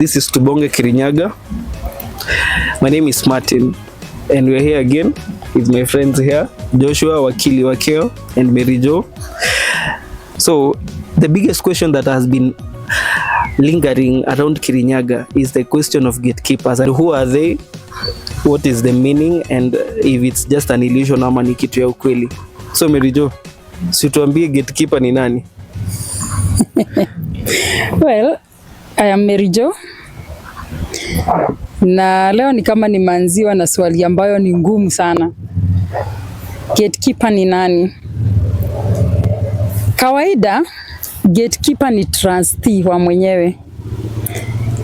This is Tubonge Kirinyaga. My name is Martin and we're here again with my friends here, Joshua Wakili Wakeo and Mary Jo. So the biggest question that has been lingering around Kirinyaga is the question of gatekeepers, and who are they, what is the meaning, and if it's just an illusion ama ni kitu ya ukweli. So Mary Jo, si tuambie gatekeeper ni nani? Well, I am Mary Jo. Na leo ni kama nimeanziwa na swali ambayo ni ngumu sana. Gatekeeper ni nani? Kawaida, gatekeeper ni trustee wa mwenyewe.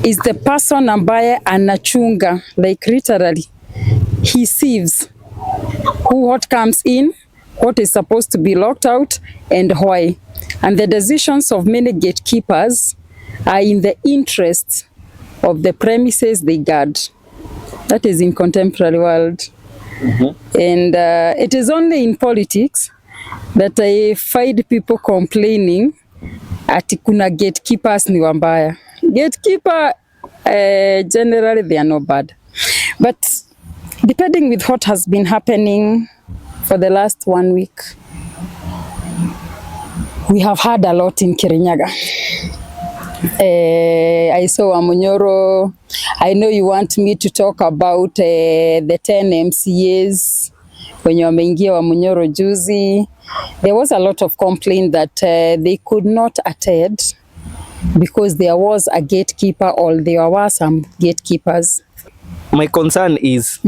Is the person ambaye anachunga, like literally, he sieves what comes in, what is supposed to be locked out, and why. And the decisions of many gatekeepers are in the interests of the premises they guard. That is in contemporary world. And it is only in politics that I find people complaining ati kuna gatekeepers ni wambaya. Gatekeeper, generally they are not bad. But depending with what has been happening for the last 1 week, we have had a lot in Kirinyaga. I saw Wamunyoro. I know you want me to talk about the 10 MCAs when you wameingia Wamunyoro juzi. There was a lot of complaint that they could not attend because there was a gatekeeper or there were some gatekeepers. My concern is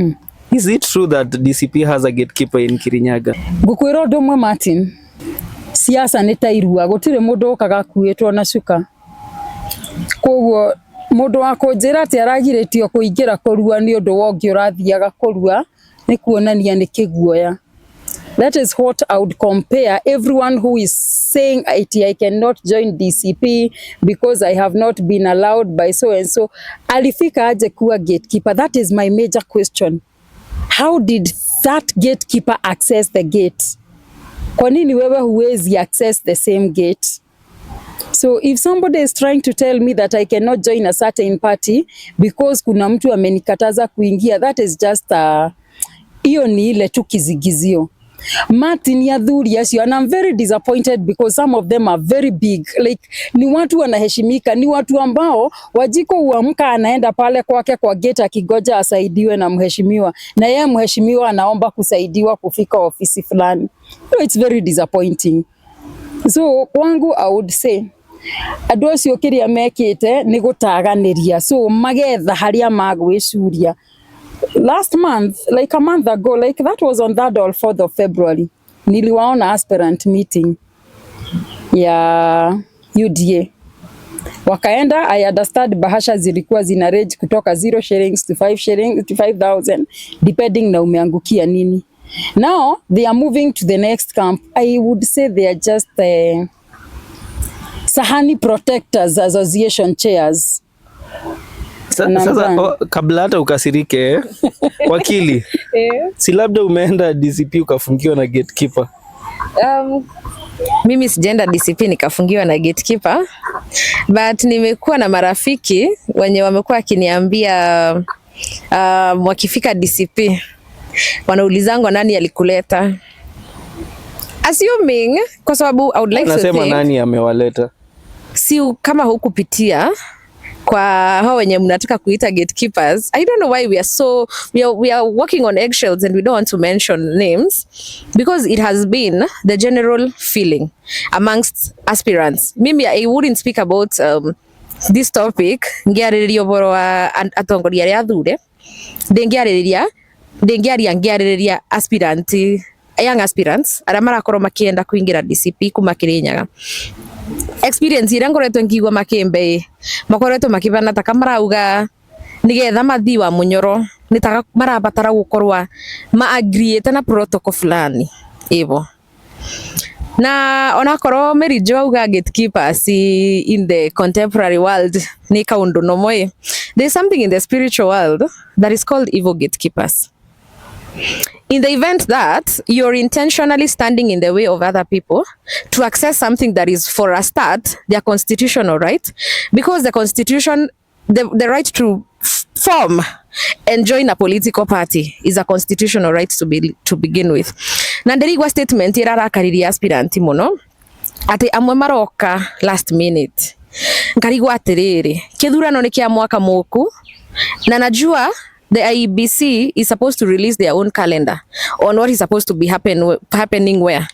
it true that DCP has a gatekeeper in Kirinyaga? Gukwiro domwe Martin, siasa nitairua gutire mundu okaga kuitwo na shuka. Koguo mundu akonjira ati aragiritio kuingira kurua ni undu wongi urathiaga kurua ni kuonania ni kiguoya. That is what I would compare everyone who is saying I cannot join DCP because I have not been allowed by so and so. Alifika aje kuwa gatekeeper? That is my major question. How did that gatekeeper access the gate? Kwa nini wewe huwezi access the same gate? So if somebody is trying to tell me that I cannot join a certain party because kuna mtu amenikataza kuingia, that is just hiyo ni ile tu kizigizio. Martin ya dhuri asio, and I'm very disappointed because some of them are very big. Like ni watu wanaheshimika, ni watu ambao Wajiko uamka anaenda pale kwake kwa gate akigoja asaidiwe na mheshimiwa, na yeye mheshimiwa anaomba kusaidiwa kufika ofisi fulani. So it's very disappointing. So kwangu I would say andũ acio kĩrĩa mekĩte nĩ gũtaganĩria, so magetha harĩa magwĩcuria. Last month, like a month ago, like that was on 3rd or 4th of February, niliwaona aspirant meeting ya UDA. Wakaenda, I understand bahasha zilikuwa zina range kutoka 0 shillings to 5 shillings to 5,000 depending na umeangukia nini. Now they are moving to the next camp. I would say they are just Sahani Protectors Association chairs. Sasa kabla hata ukasirike wakili, si labda umeenda DCP ukafungiwa na gatekeeper? Mimi sijaenda DCP nikafungiwa na gatekeeper, but nimekuwa na marafiki wenye wamekuwa akiniambia wakifika DCP wanaulizangu nani alikuleta. Assuming kwa sababu I would like to think, nasema nani amewaleta? Si kama hukupitia kwa hao wenye mnataka kuita gatekeepers. I don't know why we are walking on eggshells and we don't want to mention names because it has been the general feeling amongst aspirants. Maybe I wouldn't speak about this topic ngiarĩrĩria ũboro wa atongoria arĩa athure ngiarĩrĩria young aspirants arĩa marakorwo makienda kuingira DCP kuma Kirinyaga. Experience ira ngoretwo ngigwa makimbe makoretwo makibana taka marauga nigetha mathi wa Munyoro ni taka marabatara gukorwa ma agree na protocol fulani ibo. Na onakorwo Mary Jo auga gatekeeper si in the contemporary world ni kaundu no moe. There's something in the spiritual world that is called evil gatekeepers. In the event that you're intentionally standing in the way of other people to access something that is, for a start, their constitutional right, because the constitution the right to form and join a political party is a constitutional right to begin with. Na ndirigwa statement irarakariria aspirant muno ati amwe maroka last minute, nkarigwa atiriri kithurano ni kia mwaka muku na najua the IEBC is supposed to release their own calendar on what is supposed to be happening where.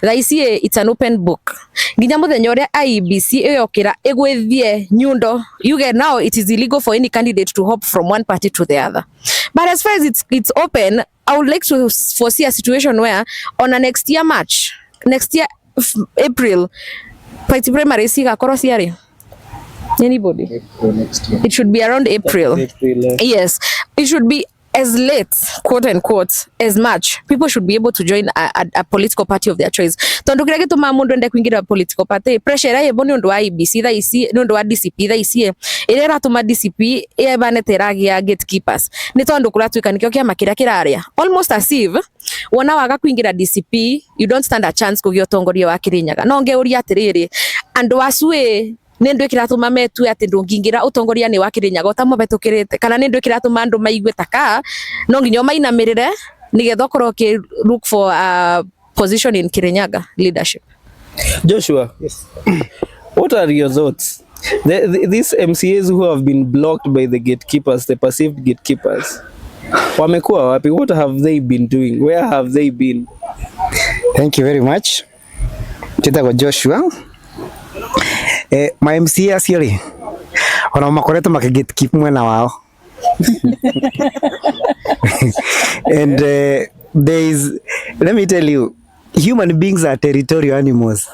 Thaici it's an open book. Nginya muthenya uria IEBC iyokira igwithie nyundo yuge now it is illegal for any candidate to hop from one party to the other. But as far as it's open, I would like to foresee a situation where on a next year March, next year April, party primary siga korosiari. Anybody? April next year. It should be around April. Yes, it should be as late, quote unquote, as much. People should be able to join a political party of their choice. Tondu kira gituma mundu ende kuingira political party pressure ya yebo ni undu wa IBC tha ici ni undu wa DCP tha ici ire ratuma DCP yebane teragia gatekeepers ni tondu kuratwika nikyo kiama kiria kiraria almost as if wona waga kuingira DCP you don't stand a chance kugio tongoria wa Kirinyaga no ngeuria atiriri andu acue ni ndu kiratuma metu ati ndungingira utongoria ni wa Kirinyaga utamubetukirite kana ni ndu kiratuma andu maigwe taka no nginyo mainamirire nigetha korwo ki look for a position in Kirinyaga leadership. Joshua, yes. What are your thoughts? These MCAs who have been blocked by the gatekeepers, the perceived gatekeepers, wamekuwa wapi? What have they been doing? Where have they been? Thank you very much. Chitago Joshua. My MCA aciari ona makoretwo makigatekeep mwena wao. And there is, let me tell you, human beings are territorial animals.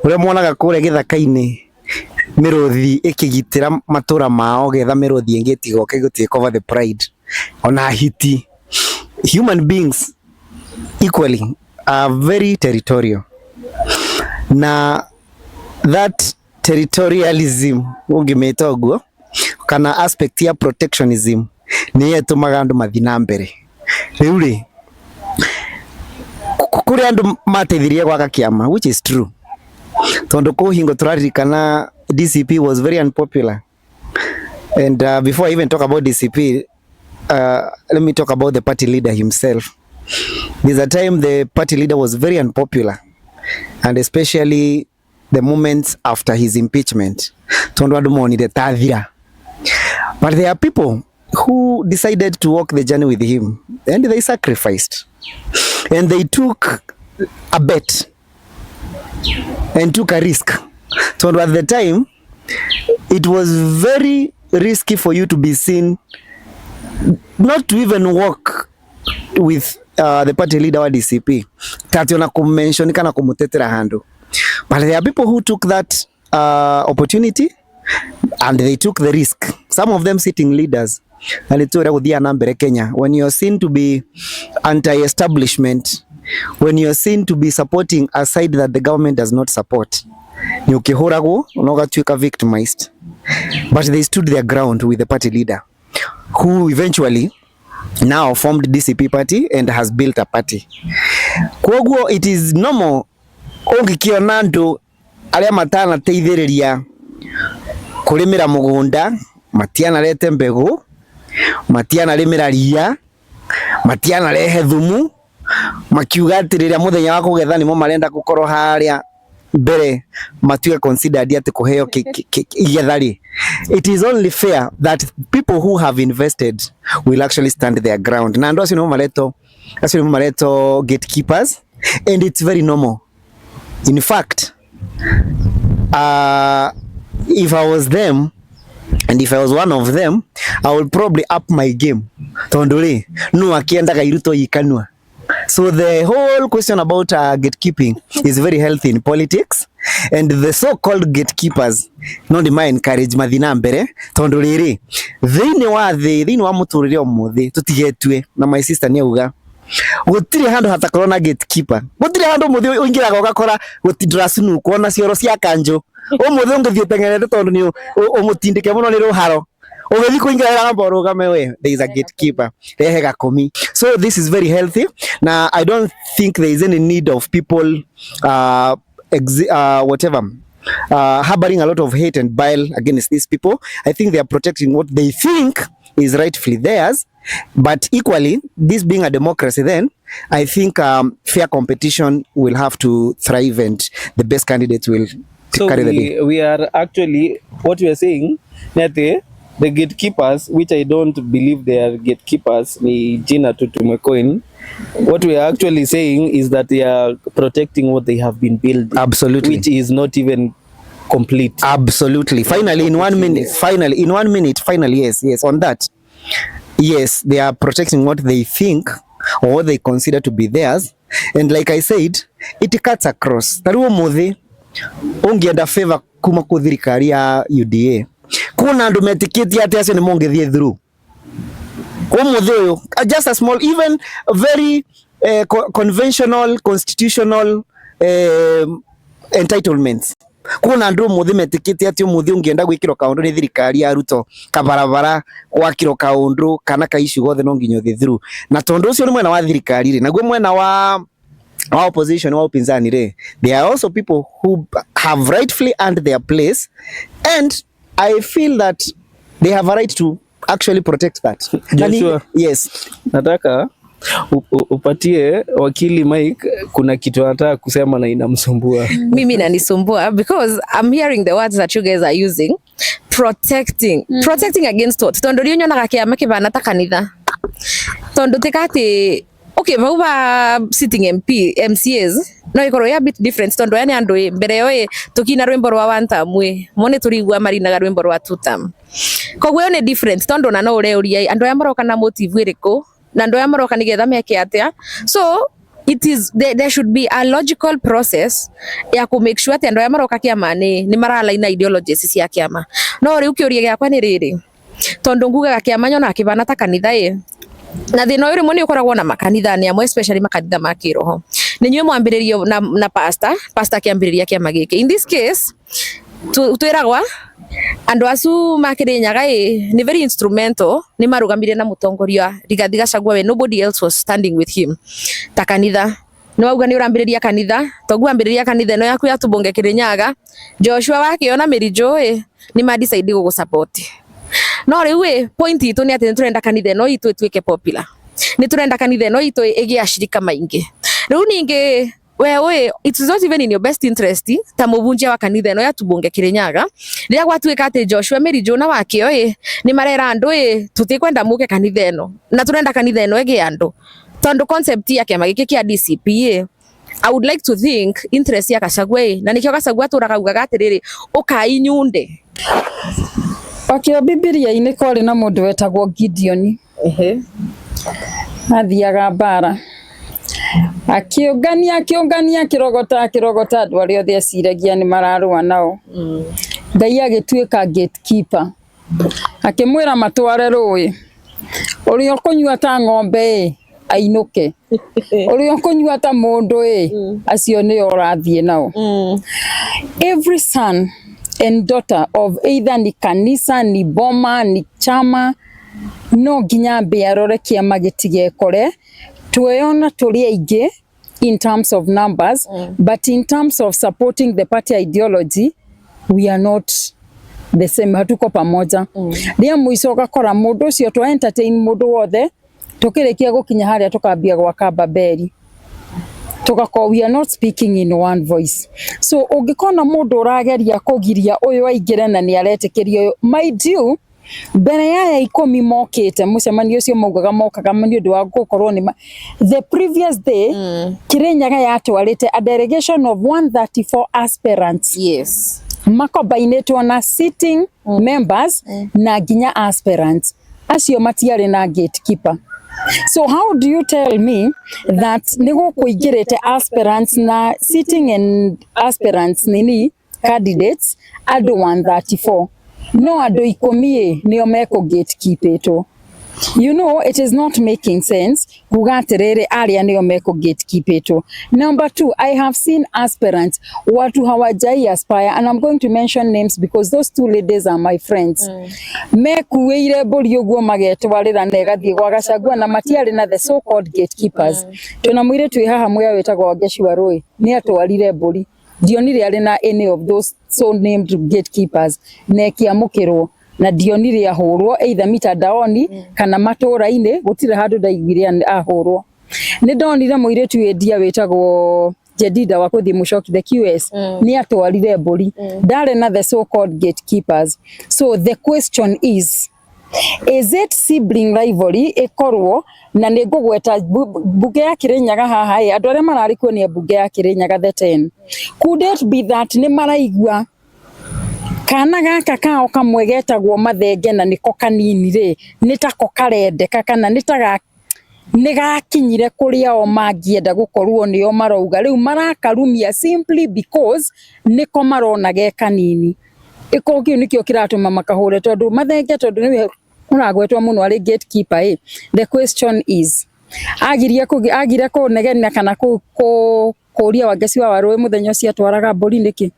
Ure mwonaga kure githaka-ini miruthi ikigitira matura mao getha miruthi ingitigoka igutake over the pride ona hiti. Human beings equally are very territorial. Na that territorialism ungimeta uguo kana aspect ya protectionism ni yetumaga andu mathi na mbere. Riu ri kuri andu mateithirie gwaka kiama, which is true, tondu kuhingo turaririkana DCP was very unpopular. And before I even talk about DCP, let me talk about the party leader himself. There's a time the party leader was very unpopular, and especially the moments after his impeachment. Tondu andu monire tathira. But there are people who decided to walk the journey with him, and they sacrificed, and they took a bet and took a risk. So at the time, it was very risky for you to be seen, not to even walk with the party leader wa DCP, tati ona kumention kana kumutetera hando. But there are people who took that opportunity and they took the risk. Some of them sitting leaders. Kenya, when you're seen to be anti-establishment, when you're seen to be supporting a side that the government does not support, ni ukihurago unogatuika victimized. But they stood their ground with the party leader, who eventually now formed DCP party and has built a party. Kwoguo it is normal ungikiona andu aria matana teithiriria kurimira mugunda, matiana rete mbegu, matiana rimira ria, matiana rehe thumu, makiuga atiriria muthenya wa kugetha nimo marenda gukorwo haria mbere matuika considered ati kuheo igethari. It is only fair that people who have invested will actually stand their ground. Na ndo asino mareto gatekeepers, and it's very normal. In fact, if I was them, and if I was one of them, I would probably up my game. Tondole, no akienda kairuto yikanwa. So the whole question about gatekeeping is very healthy in politics, and the so-called gatekeepers no demand encourage mathina mbere tondole ri thini wa muturire omuthi tutigetwe na my sister ni auga gutire handu hatakorwo na gatekeeper, gutire handu muthi uingiraga ugakora gutidrasunu kuona cioro cia kanjo umuthi ungithio tengerete tondu ni umutindike muno ni ruharo ugethi kuingira ngamboro gamewe. There is a gatekeeper rehega komi. So this is very healthy. Now I don't think there is any need of people harboring a lot of hate and bile against these people. I think they are protecting what they think is rightfully theirs. But equally, this being a democracy, then I think fair competition will have to thrive, and the best candidates will carry the day. We are actually, what we are saying that the gatekeepers, which I don't believe they are gatekeepers, ni jina tu tumecoin. What we are actually saying is that they are protecting what they have been building. Absolutely. Which is not even complete. Absolutely. Finally, in 1 minute. Finally, yes, on that. Yes, they are protecting what they think or what they consider to be theirs. And like I said, it cuts across. Taruo muthi, ungienda favor kuma kuthirikari ya UDA. Kuna andu metikiti ati acio ni mongethie through. Umuthi uyu, just a small, even very conventional, constitutional entitlements. Kuna andu muthi metikiti ati umuthi ungienda gwikirwo kaundu ni thirikari ya Ruto kabarabara gwakirwo kaundu kana kaishu gothe no nginyo thi through. Na tondu ucio ni mwena wa thirikari ri, naguo mwena wa opposition wa upinzani ri, there are also people who have rightfully earned their place, and I feel that they have a right to actually protect that. Joshua, yes. Nataka upatie wakili Mike, kuna kitu anataka kusema na inamsumbua. Mimi inanisumbua because I'm hearing the words that you guys are using. Protecting. Protecting against what? Tondo rio nyonaga kiama kibana ta kanitha. Tondo tekati okay, bauba sitting MCAs no ikoro ya bit different. Tondo yani andu mbere yo tukina rwimbo rwa wanta mwe mone turigwa marinaga rwimbo rwa tutam. Kogwe one different. Tondo na no ure uri andu ya maroka na motive iriko na ndio yamoroka nigetha meke atia. So it is there should be a logical process ya ku make sure ati ndio yamoroka kiama ni maralaina ideologies cia kiama. No ri ukiuria giakwa ni riri tondu ngugaga kiama nyona kibana ta kanitha na thina uyu rimwe ni ukoragwo na makanitha ni amwe especially makanitha ma kiroho ni nywe mwambiririo na pastor kiambiriria kiama giki. In this case twiragwa andu acu makirinyaga ni very instrumental, ni marugamire na mutongoria Rigathi Gachagua we, nobody else was standing with him. Ta kanitha ni wauga ni urambiriria kanitha togu ambiriria kanitha no yaku ya tubonge Kirinyaga Joshua wakiona Merijo ni ma decide go support. No riu point itu ni ati turenda kanitha no itu itwike popular, ni turenda kanitha no itu igi ashirika maingi. Riu ningi wewe it's not even in your best interest ta mubunjia wa kanitha no ya tubonge Kirinyaga ria gwatuika ati Joshua Merijo na wakio ni marera andu tutikwenda muke kanitha no na turenda kanitha no igi andu tondu concept ya kiama giki kia DCP I would like to think interest ya Gachagua na nikio Gachagua turagaugaga atiriri ukainyunde wakio Bibilia-ini kori na mundu wetagwo Gideon athiaga mbara akiongania kirogota andu aria othe aciragia ni mararua nao. Ngai agituika gatekeeper akimwira matware rui uria kunyua ta ng'ombe ainuke uria kunyua ta mundu acio ni orathie nao. Every son and daughter of either ni kanisa ni boma ni chama no nginya mbe arore kiama gitigekore tueona tuli aige in terms of numbers, but in terms of supporting the party ideology we are not the same, hatuko pamoja. Ria muico gakora mundu ucio to entertain mundu wothe tukirikia gukinya haria tukambia gwaka baberi tukako we are not speaking in one voice. So ungikona mundu urageria kugiria uyu aingire na ni aretekerio mind you mbere ya 10 mokite mucemanio ucio maugaga mokaga ni undu wa gukorwo ni the previous day Kirinyaga yatwarite a delegation of 134 aspirants. Yes, makobainetwo na sitting members na ginya aspirants acio matiari na gatekeeper. So how do you tell me that nigo kuigirete aspirants na sitting and aspirants nini candidates ado 134 no ado 10 nio meko gatekeeper to? You know, it is not making sense. Kugaterere aria nio meko gatekeeper to. Number 2, I have seen aspirants watu hawajai aspire, and I'm going to mention names because those two ladies are my friends. Mekuire buri uguo magetwarira negathie gwa Gachagua na matiari na the so called gatekeepers. Tuna mwire twi haha mwe wetagwo Geshua Rui ni atwarire buri ndionire arĩ na any of those so named gatekeepers na ĩkĩamũkĩrwo na ndionire ahũrwo either mitandaoni kana matũra-inĩ, gũtirĩ handũ ndaiguire ahũrwo. Nĩ ndonire mũirĩtu wendia wĩtagwo Jedida wa kuthi Mushoki the QS ni atwarire mbũri ndarĩ na the so called gatekeepers. So the question is it sibling rivalry ikorwo na nĩ ngũgweta mbunge ya Kirinyaga haha andũ arĩa mararĩ kuo nĩ mbunge ya Kirinyaga the 10. Could it be that nĩ maraigua kana gaka kao kamwe getagwo Mathenge na nĩko kanini rĩ nĩ tako karendeka kana nĩ ta nĩ gakinyire kũrĩa o mangĩenda gũkorwo nĩo marauga rĩu marakarumia simply because nĩko marona ge kanini. Ĩko kĩu nĩkĩo kĩratũma makahũre tondũ Mathenge tondũ nĩwe ũragwetwo mũno arĩ gatekeeper. The question is agire kũnegenia kana kũria Wangeci wa Warũĩ mũthenya ũcio atwaraga mbũri nĩkĩ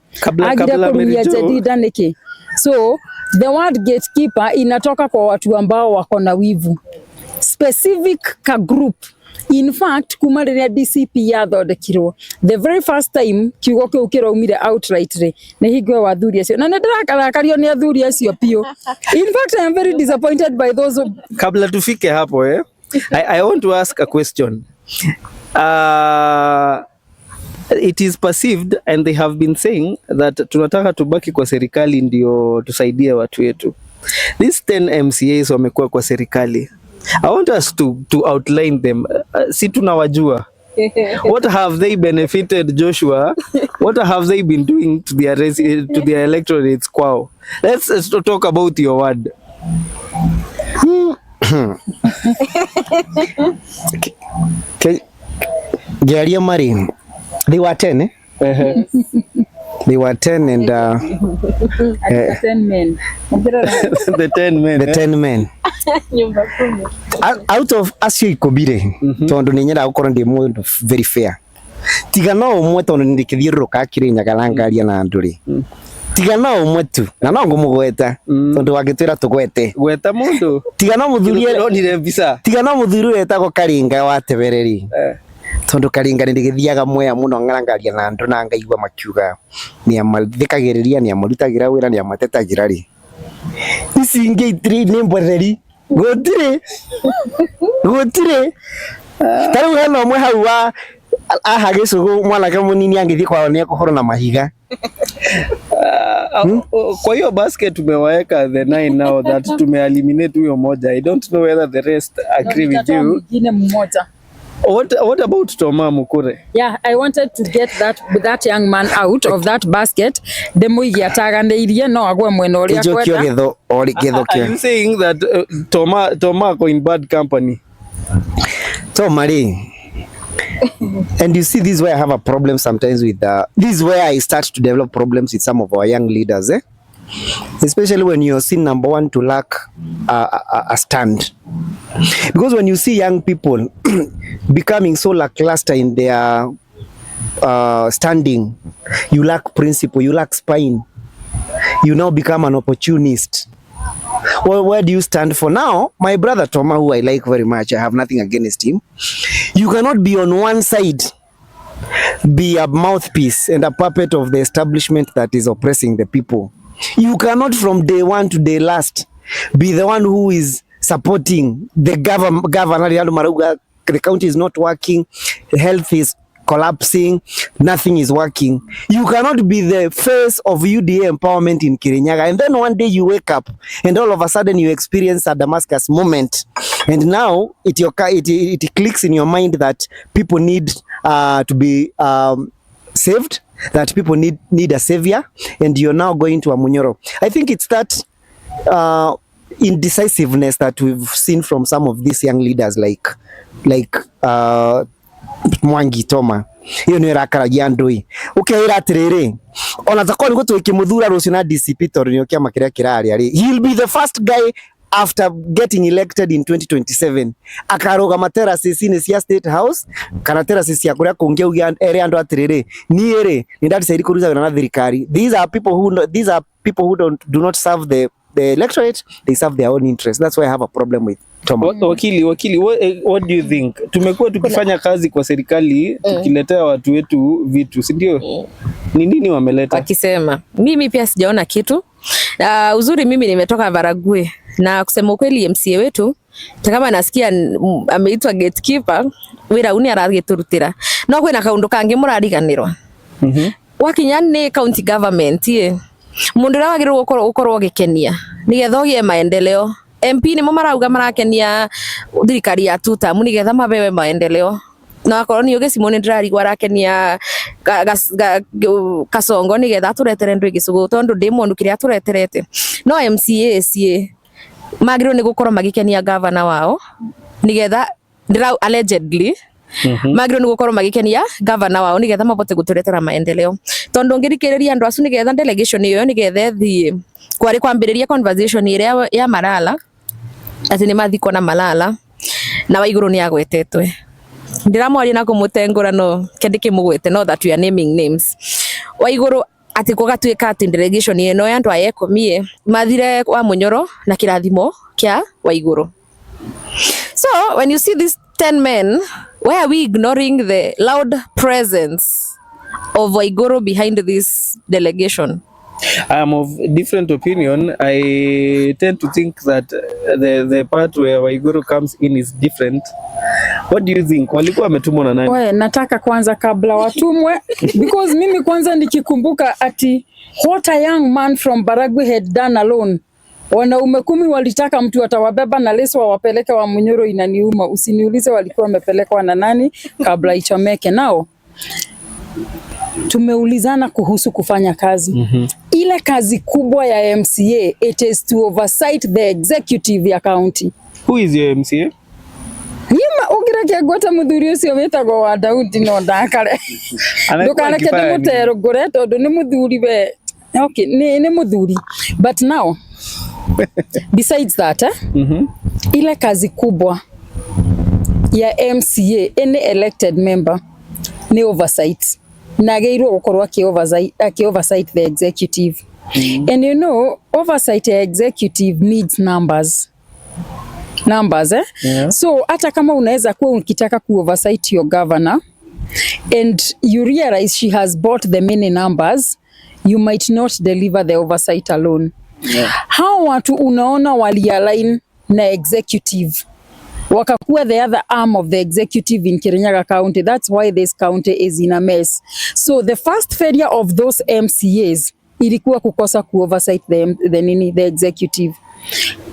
agire kũrumia Jedida nĩkĩ. So the word gatekeeper inatoka kwa watu ambao wako na wivu specific ka group. In fact kuma rĩrĩa DCP yathondekirwo the very first time kiugo kĩu kĩraumire outrightly nĩ hingo wa athuri acio na nĩ ndĩrakarakario nĩ athuri acio piũ. In fact I am very disappointed by those Kabla tufike hapo I want to ask a question. It is perceived and they have been saying that tunataka tubaki kwa serikali ndio tusaidie watu wetu. These 10 MCAs wamekuwa kwa serikali. I want us to outline them. Si tunawajua. What have they benefited Joshua? What have they been doing to their electorates kwao? Let's talk about your word. Geria Mari, they were 10, eh? They were 10 and the 10 men. The 10 men. The 10 men. Out of acio ikobire tondu ni nyenda gukorwo ndi mundu very fair. Tiga no umwe tondu ndikithiuruka Kirinyaga langaria na andu ri. Tiga no umwe tu na no ngumugweta tondu wagitwira tugwete. Gweta mundu. Tiga no muthuri onire visa. Tiga no muthuri wetagwo Karinga wa Tebereri. Tondu Karinga nĩ ndĩgĩthiaga Mwea mũno ngarangaria na andũ na ngaigua makiuga nĩ amathikagĩrĩria nĩ amũrutagĩra wĩra nĩ amatetagĩra rĩ ici ingĩ itiri nĩ mboreri gũtirĩ tarĩu hena ũmwe hau wa aha gĩcũgũ mwanake mũnini angĩthiĩ kwao nĩ ekũhorwo na mahiga. Kwa hiyo basket tumewaweka the 9 now that tumeeliminate huyo moja. I don't know whether the rest agree with you. What about Toma Mukure? Yeah, I wanted to get that young man out of that basket. Demuigia taganeirie no agwe mwena uria kwenda. Are you saying that Toma go in bad company? Toma and you see, this is where I have a problem sometimes with this is where I start to develop problems with some of our young leaders, especially when you're seen number one to lack a stand. Because when you see young people becoming so lackluster in their standing, you lack principle, you lack spine, you now become an opportunist. Well, where do you stand for? Now, my brother Toma, who I like very much, I have nothing against him. You cannot be on one side, be a mouthpiece and a puppet of the establishment that is oppressing the people. You cannot from day one to day last be the one who is supporting the governor. The county is not working, health is collapsing, nothing is working. You cannot be the face of UDA empowerment in Kirinyaga and then one day you wake up and all of a sudden you experience a Damascus moment and now it clicks in your mind that people need to be saved, that people need a savior, and you're now going to a Munyoro. I think it's that indecisiveness that we've seen from some of these young leaders like Mwangi Toma. Hiyo nĩ rakaragia ndui ukeira atiriri ona takoni gutu ikimuthura rucio na DCP tondu nĩ kiama kiria kiraria ri he'll be the first guy after getting elected in 2027 akarugama terraces-inĩ cia State House kana terraces cia kuria kungiugia ere andu atiriri niĩ nĩ ndatisaidi kuruza wĩra na thirikari. These are people who do not serve the electorate, they serve their own interest. That's why I have a problem with Thomas. Wakili, what do you think? Tumekuwa tukifanya kazi kwa serikali tukiletea watu wetu vitu, si ndio? Ni nini wameleta? Wakisema mimi pia sijaona kitu. Uzuri mimi nimetoka Barague na kusema ukweli MCA wetu kama nasikia ameitwa gatekeeper wira uni aragiturutira no kwina kaundu kangi murariganirwa wakinya ni county government mundu ra wagirwo gukorwo gikenia nigetha ugie maendeleo. MP ni mo marauga marakenia thirikari ya tuta mu nigetha mabewe maendeleo na akorwo ni ugicimo ni ndirarigwa arakenia Kasongo nigetha turetere ndu igisugu tondu ndimonu kiria tureterete no MCA magirwo ni gukorwo magikenia governor wao nigetha allegedly magirwo ni gukorwo magikenia governor wao nigetha mabote guturetera maendeleo tondu ngirikiriria andu acu nigetha delegation iyo nigetha thie kwari kwambiriria conversation iria ya Malala ati ni mathiko na Malala na Waiguru ni agwetetwe ndiramwari na kumutengura no kendike mugwete no that we are naming names Waiguru ati kugatuika ati delegation ino ya andu ayekomie mathire wa Munyoro na kirathimo kia Waiguru. So when you see these 10 men, why are we ignoring the loud presence of Waiguru behind this delegation? I am of different opinion. I tend to think that the part where Waiguru comes in is different. What do you think? Walikuwa wametumwa na nani? Wewe nataka kwanza kabla watumwe because mimi kwanza nikikumbuka ati what a young man from Barague had done alone. Wanaume 10 walitaka mtu atawabeba na leso wawapeleke wa Munyoro, inaniuma. Usiniulize walikuwa wamepelekwa na nani kabla ichomeke. Nao tumeulizana kuhusu kufanya kazi. Ile kazi kubwa ya MCA, it is to oversight the executive ya county. Who is your MCA? Nima ugira kiagwata muthuri ucio wetagwo wa Daudi no ndakare. Ndukana kende mutero gore tondu ni muthuri we. Okay, ni muthuri. But now besides that, ile kazi kubwa ya MCA, any elected member, ni oversight. Nageirwo gukorwo oversight the executive. And you know, oversight ya executive needs numbers. Yeah. So hata kama unaweza kuwa ukitaka oversight your governor and you realize she has bought the many numbers, you might not deliver the oversight alone. Yeah. How watu unaona wali-align na executive wakakuwa the other arm of the executive in Kirinyaga County. That's why this county is in a mess. So the first failure of those MCAs ilikuwa kukosa oversight the executive.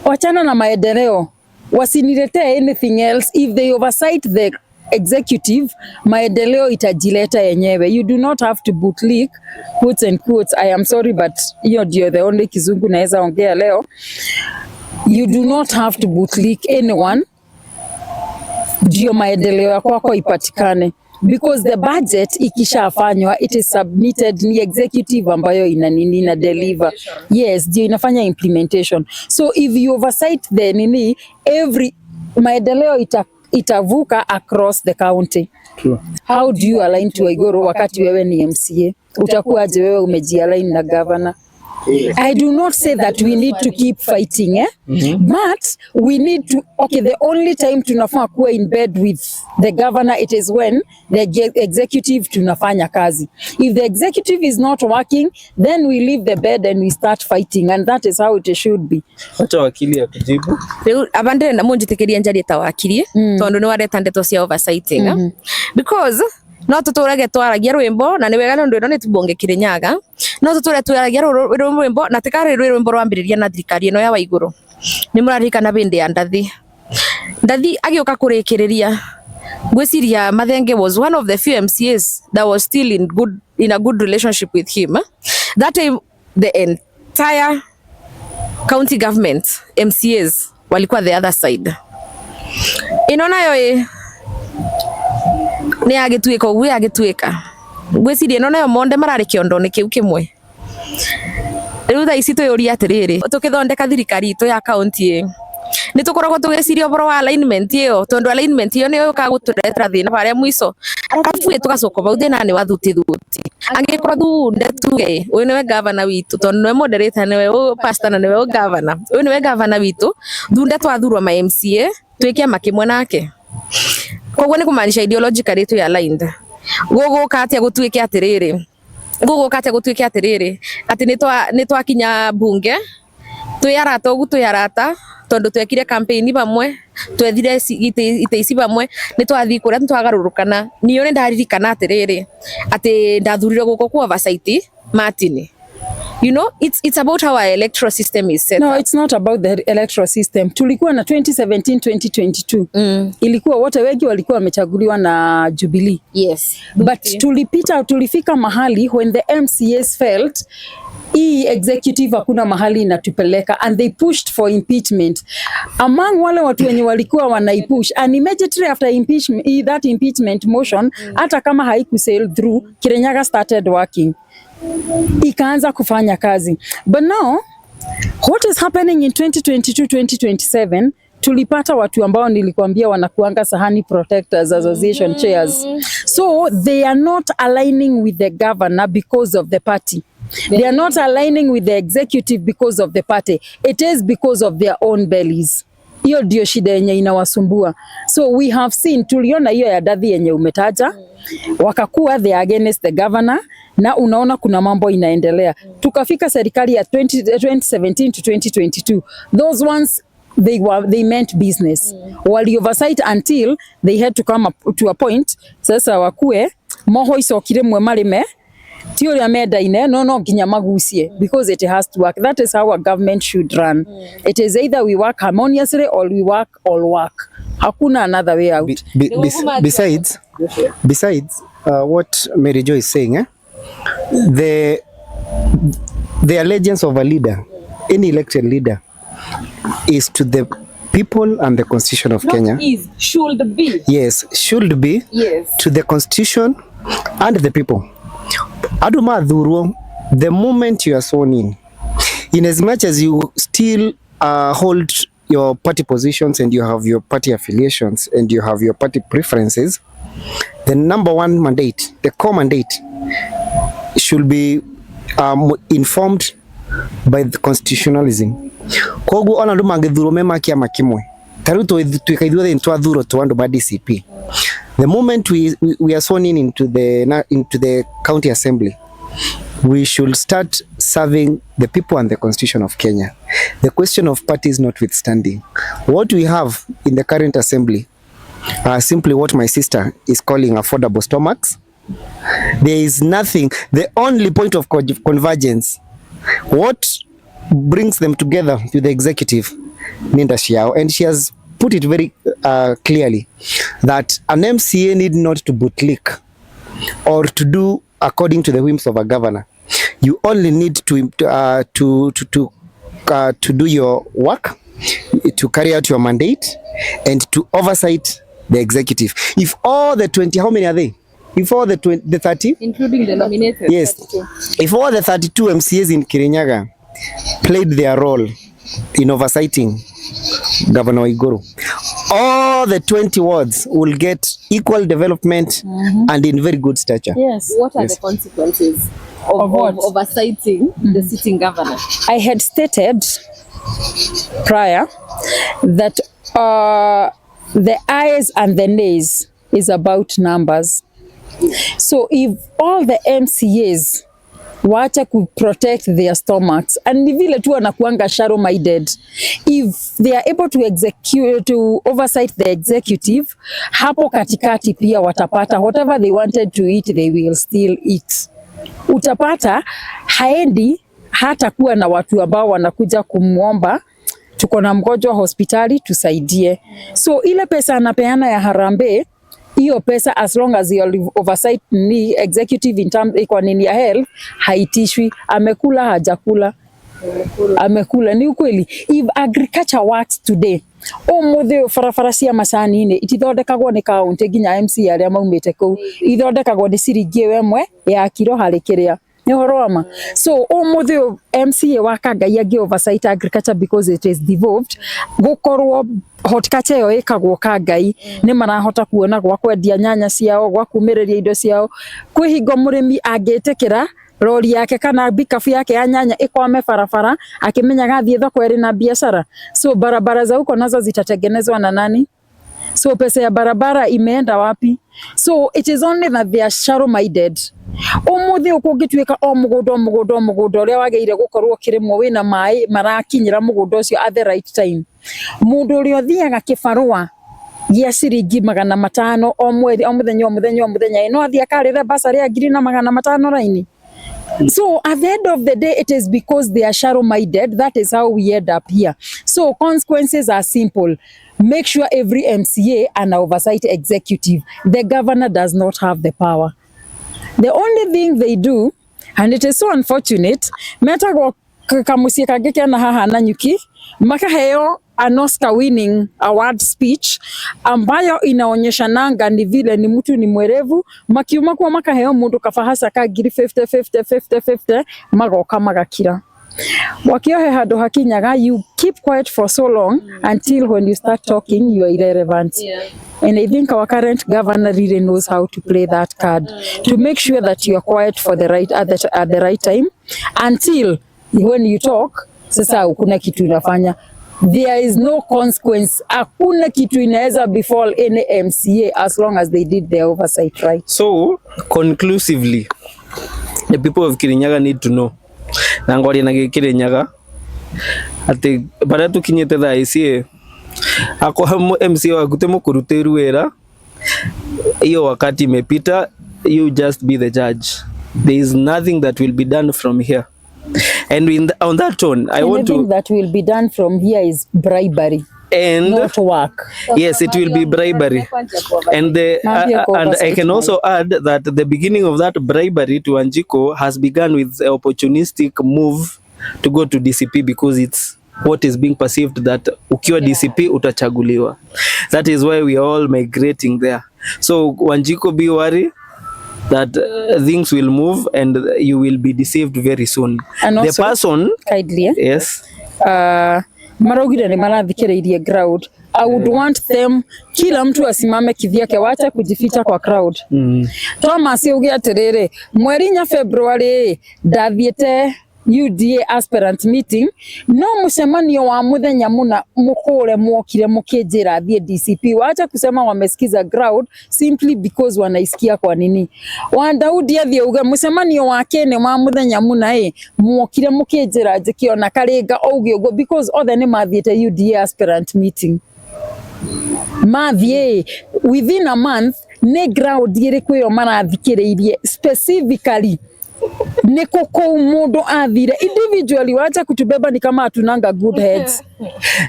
Wachana na maendeleo, wasiniletee anything else. If they oversight the executive, maendeleo itajileta yenyewe. You do not have to bootlick, quotes and quotes. I am sorry but hiyo ndio the only kizungu naweza ongea leo. You do not have to bootlick anyone ndio maendeleo ya kwako ipatikane, because the budget ikishafanywa it is submitted, ni executive ambayo ina deliver. Yes, ndio inafanya implementation. So if you oversight the every maendeleo itavuka across the county. True. How do you align to Waiguru wakati wewe ni MCA? Utakuwaje wewe umejialign na governor? I do not say that we need to keep fighting, but we need to, okay, the only time tunafaa kuwa in bed with the governor, it is when the executive tunafanya kazi. If the executive is not working, then we leave the bed and we start fighting, and that is how it should be. Acha wakili ya kujibu. Abandere na munjitikiria njari ta wakili tondu ni wareta ndeto cia oversighting because no tuturage twaragia rwimbo na ni wega ndu ino ni tubonge Kirinyaga no tuture twaragia rwimbo na tikari rwimbo rwambiriria na thirikari ino ya Waiguru ni murarikana bindi ya ndathi agioka kurikiriria gwiciria Mathenge was one of the few MCAs that was still in a good relationship with him. That time the entire county government MCAs walikuwa the other side. Inona yo ni agituika uwe agituika gwiciria no nayo monde marari kiondone kiu kimwe riu tha ici tuyuria atiriri tukithondeka thirikari itu ya county ni tukoragwo tugiciria boro wa alignment iyo tondu alignment iyo ni yo ka guturetera thina baria mwiso arafu tugacoka bau thina ni wathuti angĩkorwo thunde tuge ũyũ nĩwe gavana witũ tondũ nĩwe moderator nĩwe pastor na nĩwe gavana ũyũ nĩwe gavana witũ thunde twathurwo ma MCA twĩke makĩmwe nake koguo nĩ kũmaanisha ideologically twĩ aligned gũgũka atĩa gũtuĩke atĩrĩrĩ atĩ nĩ twakinya bunge twĩ arata tondu twekire campaign bamwe twethire ite ici bamwe ni twathi kuria twagarurukana niyo ni ndaririkana atiriri ati ndathurire guko ku oversight Martin. You know, it's about how our electoral system is set. No, it's not about the electoral system. Tulikuwa na 2017-2022. Ilikuwa wote wengi walikuwa wamechaguliwa na Jubilee. Yes. But tulifika mahali when the MCAs felt hii executive hakuna mahali inatupeleka and they pushed for impeachment. Among wale watu wenye walikuwa wanaipush and immediately after impeachment, that impeachment motion hata kama haiku sail through, Kirinyaga started working. Ikaanza kufanya kazi. But now, what is happening in 2022-2027, tulipata watu ambao nilikuambia wanakuanga Sahani Protectors Association chairs. So they are not aligning with the governor because of the party. They are not aligning with the executive because of the party. It is because of their own bellies. Hiyo ndio shida yenye inawasumbua. So we have seen, tuliona hiyo ya Dathi yenye umetaja, wakakuwa they are against the governor, na unaona kuna mambo inaendelea. Tukafika serikali ya 2017-2022. Those ones, they meant business. Wali oversight until they had to come up to a point, sasa wakue, moho isokire mwe marime, tiyo ya meda ine, no ginya magusie, because it has to work. That is how a government should run. It is either we work harmoniously or we work all work. Hakuna another way out. Besides, what Mary Jo is saying, the allegiance of a leader, any elected leader, is to the people and the Constitution of Kenya. Should be. Yes, should be. Yes. To the Constitution and the people. Aduma dhuru, the moment you are sworn in as much as you still hold your party positions and you have your party affiliations and you have your party preferences, the number one mandate, the core mandate, should be informed by the constitutionalism. Kogu ona ndu magithuro mema kiama kimwe taru twikaithwe ntwathuro twandu ba DCP. The moment we are sworn in into the county assembly, we should start serving the people and the Constitution of Kenya. The question of parties notwithstanding, what we have in the current assembly are simply what my sister is calling affordable stomachs. There is nothing. The only point of convergence, what brings them together with the executive, Ninda Shiao, and she has put it very clearly that an MCA need not to bootlick or to do according to the whims of a governor. You only need to do your work, to carry out your mandate, and to oversight the executive. If all the 20, how many are they? If all the 30, including the nominated. Yes. 32. If all the 32 MCAs in Kirinyaga played their role in oversighting Governor Waiguru, all the 20 wards will get equal development and in very good stature. Yes. What are the consequences of oversighting the sitting governor? I had stated prior that the ayes and the nays is about numbers. So if all the MCAs wacha ku protect their stomachs and vile tu wanakuanga shallow minded, if they are able to oversight the executive, hapo katikati pia watapata whatever they wanted to eat, they will still eat. Utapata haendi hata kuwa na watu ambao wanakuja kumuomba tuko na mgonjwa hospitali tusaidie. So ile pesa anapeana ya harambee, hiyo pesa as long as you oversight ni executive in terms iko nini ya health, haitishwi. Amekula hajakula, amekula. Ni ukweli. If agriculture works today, muthe farafaracia macani ine itithondekagwo ni kaunti nginya MC aria maumite kuu ithondekagwo ni ciringi wemwe ya kiro hari kiria Nĩ ũhoro wa ma. So ũmũthĩ MCA wa Kangai angĩ oversight agriculture because it is devolved, gũkorwo horticulture ĩyo ĩkagwo Kangai, nĩ marahota kuona gwa kwendia nyanya ciao, gwa kumĩrĩria indo ciao. Kwĩ hingo mũrĩmi angĩtĩkĩra rori yake kana bikabu yake ya nyanya ikwame barabara, akimenyaga athiĩ thoko ĩrĩ na biashara. So barabara za huko nazo zitatengenezwa na nani? So pesa ya barabara imeenda wapi? So it is only that they are shallow minded. Umuthi ukungituika o mugundo uria wageire gukorwo kirimo wina mai marakinyira mugundo ucio at the right time. Mundu uria thiaga kibarua gia ciringi 500 o mweri o muthenya no athia karire basari ya 500 raini. So at the end of the day, it is because they are shallow-minded. That is how we end up here. So consequences are simple. Make sure every MCA and oversight executive, the governor does not have the power. The only thing they do, and it is so unfortunate, metagwo kamusie kangĩ kena haha na nyuki, makaheo an Oscar winning award speech ambayo inaonyesha nanga ni vile ni mtu ni mwerevu, makiuma kwa makaheo mundu kabahasa ka ngiri 50 magoka magakira. Wakiohe handũ hakinyaga, you keep quiet for so long until when you start talking you are irrelevant. And I think our current governor really knows how to play that card to make sure that you are quiet for the right at the right time until when you talk sasa hakuna kitu unafanya. There is no consequence. Hakuna kitu inaweza befall any MCA as long as they did their oversight right. So conclusively, the people of Kirinyaga need to know na ngwari na Kirinyaga ati bara tukinyete thaa ici ako MCA wa gutemo kurutiru wera hiyo wakati imepita. You just be the judge. There is nothing that will be done from here. And on that tone, I want to... Anything that will be done from here is bribery. And not work. Yes, it will be bribery. And I can also add that the beginning of that bribery to Wanjiko has begun with the opportunistic move to go to DCP because it's what is being perceived that ukiwa DCP utachaguliwa. That is why we are all migrating there. So Wanjiko, be worried that things will move and you will be deceived very soon. And also, the person kindly, yes, maraugire ni marathikireirie crowd. I would want them, kila mtu asimame kivyake, wacha kujificha kwa crowd. Thomas yuge atiriri, mweri nya February ndathiete UDA aspirant meeting, no mucemanio wa muthenya muna mukure mwokire mukinjira thie DCP. Wacha kusema wamesikiza crowd simply because wanaisikia kwa nini. Wandaudi athie uga mucemanio wa kene wa muthenya muna mwokire mukinjira jikiona karinga auge ugo because other ni mathiete UDA aspirant meeting. Mathie within a month ne crowd iriku yo marathikiriirie specifically niko kwa mundu athire individually. Wacha kutubeba ni kama atunanga good heads.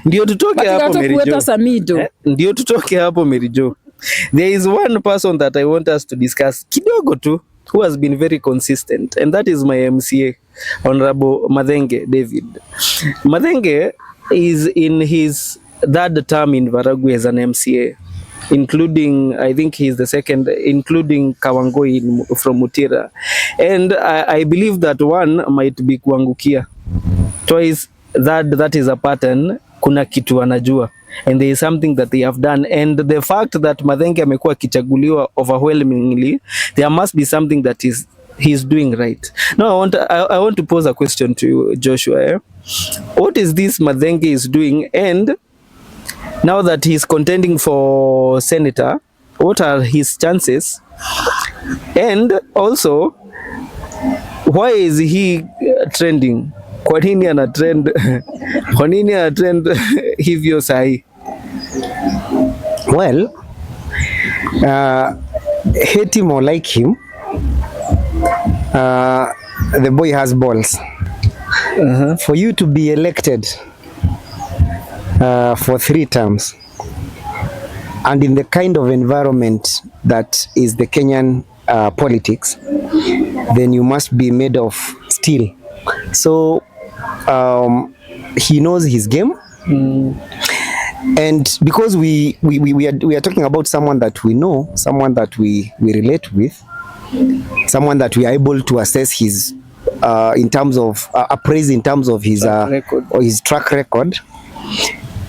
Ndio tutoke hapo Merijo. Ndio tutoke hapo Merijo. There is one person that I want us to discuss kidogo tu who has been very consistent, and that is my MCA, Honorable Mathenge David. Mathenge is in his third term in Varagwe as an MCA, including, I think he's the second, including Kawangoi from Mutira. And I believe that one might be kuangukia. Twice, that is a pattern, kuna kitu anajua. And there is something that they have done. And the fact that Mathenge amekuwa kichaguliwa overwhelmingly, there must be something that he's doing right. Now I want to pose a question to you, Joshua. What is this Mathenge is doing? And now that he's contending for senator, what are his chances? And also, why is he trending? Kwa nini ana trend? Kwa nini ana trend hivyo sahi? Well, hate him or like him, the boy has balls. For you to be elected for 3 terms and in the kind of environment that is the Kenyan politics, then you must be made of steel. So he knows his game. And because we are talking about someone that we know, someone that we relate with, someone that we are able to assess his in terms of appraise in terms of his track record.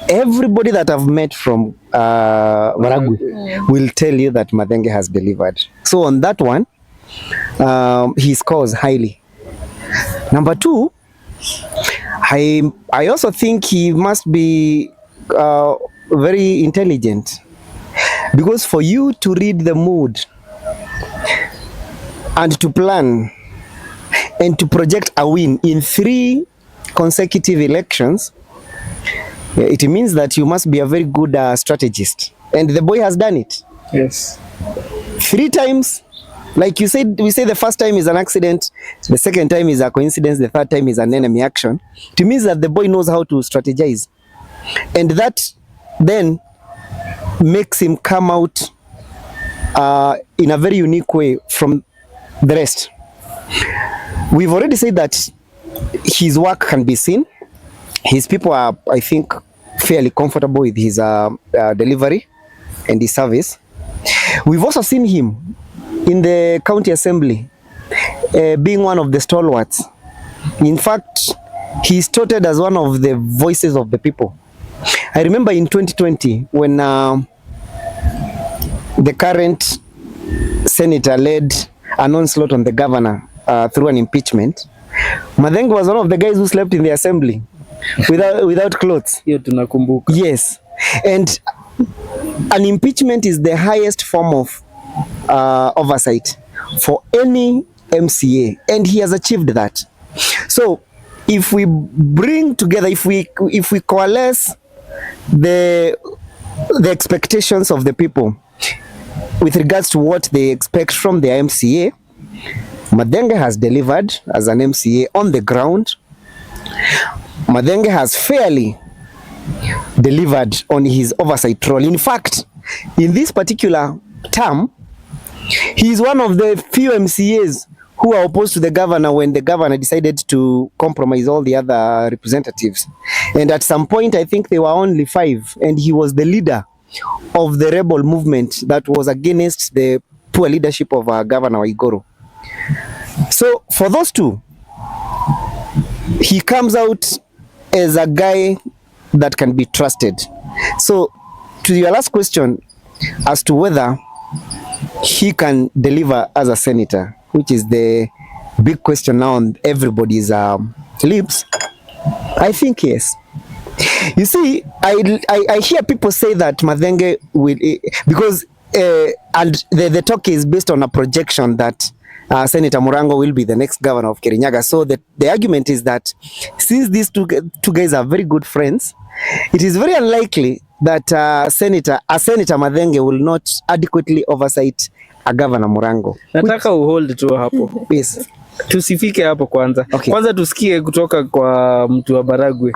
Everybody that I've met from Maragwe will tell you that Mathenge has delivered. So on that one, he scores highly. Number two, I also think he must be very intelligent, because for you to read the mood and to plan and to project a win in 3 consecutive elections, it means that you must be a very good strategist, and the boy has done it. Yes. 3 times, like you said, we say the first time is an accident, the second time is a coincidence, the third time is an enemy action. It means that the boy knows how to strategize, and that then makes him come out in a very unique way from the rest. We've already said that his work can be seen. His people are, I think, fairly comfortable with his delivery and his service. We've also seen him in the county assembly being one of the stalwarts. In fact, he's touted as one of the voices of the people. I remember in 2020 when the current senator led an onslaught on the governor through an impeachment, Mathenge was one of the guys who slept in the assembly without clothes. Hiyo tunakumbuka. Yes. And an impeachment is the highest form of oversight for any MCA, and he has achieved that. So if we bring together, if we coalesce the expectations of the people with regards to what they expect from the MCA, Mathenge has delivered as an MCA on the ground. Mathenge has fairly delivered on his oversight role. In fact, in this particular term, he is one of the few MCAs who are opposed to the governor when the governor decided to compromise all the other representatives. And at some point, I think there were only 5, and he was the leader of the rebel movement that was against the poor leadership of Governor Waiguru. So for those two, he comes out as a guy that can be trusted. So to your last question as to whether he can deliver as a senator, which is the big question now on everybody's lips, I think yes. You see, I hear people say that Mathenge will, because and the talk is based on a projection that Senator Murango will be the next governor of Kirinyaga. So the argument is that since these two guys are very good friends, it is very unlikely that Senator Mathenge will not adequately oversight a Governor Murango. Nataka uhold tu hapo. Yes. Tusifike hapo kwanza. Okay. Kwanza tusikie kutoka kwa mtu wa Baragwe.